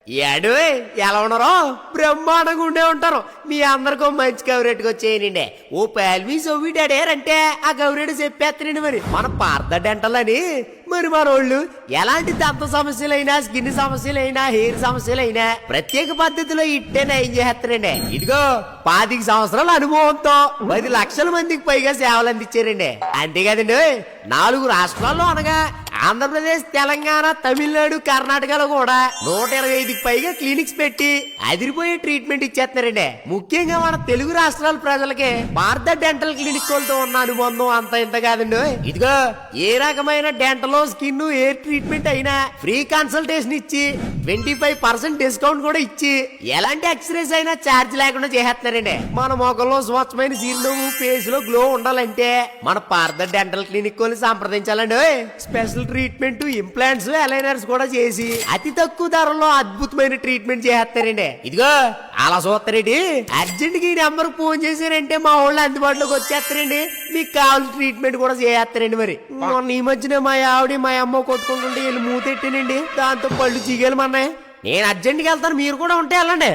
ఏడు ఎలా ఉన్నారో బ్రహ్మాండంగా ఉండే ఉంటారు. మీ అందరికీ మంచి కవరేట్కి వచ్చేయనండి. ఓ పాల్మీ సొవ్విడాడేరంటే ఆ కవరేడు చెప్పేస్తానండి. మరి మన పార్థ డెంటల్ అని మరి మనోళ్ళు ఎలాంటి దంత సమస్యలైనా, స్కిన్ సమస్యలైనా, హెయిర్ సమస్యలైనా ప్రత్యేక పద్ధతిలో ఇట్టే నయం చేస్తారండి. ఇదిగో 25 సంవత్సరాల అనుభవంతో 10 లక్షల మందికి పైగా సేవలు అందించారండి. అంతేకాదండి 4 రాష్ట్రాల్లో అనగా ఆంధ్రప్రదేశ్, తెలంగాణ, తమిళనాడు, కర్ణాటకలో కూడా 125కి పైగా క్లినిక్స్ పెట్టి అదిరిపోయే ట్రీట్మెంట్ ఇచ్చేస్తున్నారండి. ముఖ్యంగా మన తెలుగు రాష్ట్రాల ప్రజలకి భారత డెంటల్ క్లినిక్ తో ఉన్న అనుబంధం అంత ఇంత కాదండి. ఇదిగో ఏ రకమైన డెంటల్, స్కిన్, హెయిర్ ట్రీట్మెంట్ అయినా ఫ్రీ కన్సల్టేషన్ ఇచ్చి 25% డిస్కౌంట్ కూడా ఇచ్చి ఎలాంటి ఎక్స్రేస్ అయినా ఛార్జ్ లేకుండా చేస్తున్నారండి. మన మొఖంలో స్వచ్ఛమైన చిరునవ్వు, ఫేస్ లో గ్లో ఉండాలంటే మన భారత డెంటల్ క్లినిక్ ని సంప్రదించాలండి. స్పెషల్ ట్రీట్మెంట్, ఇంప్లాంట్స్, అలైనర్స్ కూడా చేసి అతి తక్కువ ధరలో అద్భుతమైన ట్రీట్మెంట్ చేస్తారండి. ఇదిగో అలా చూస్తారండి. అర్జెంట్ గా ఈ నెంబర్ ఫోన్ చేశారంటే మా వాళ్ళు అందుబాటులోకి వచ్చేస్తారండి. మీకు కావాల్సిన ట్రీట్మెంట్ కూడా చేస్తారండి. మరి మొన్న ఈ మధ్యన మా ఆవిడ మా అమ్మ కొట్టుకుంటుంటే వెళ్ళి మూతెట్టానండి. దాంతో పళ్ళు చీగలు మన్నాయి. నేను అర్జెంట్కి వెళ్తాను, మీరు కూడా ఉంటే వెళ్ళండి.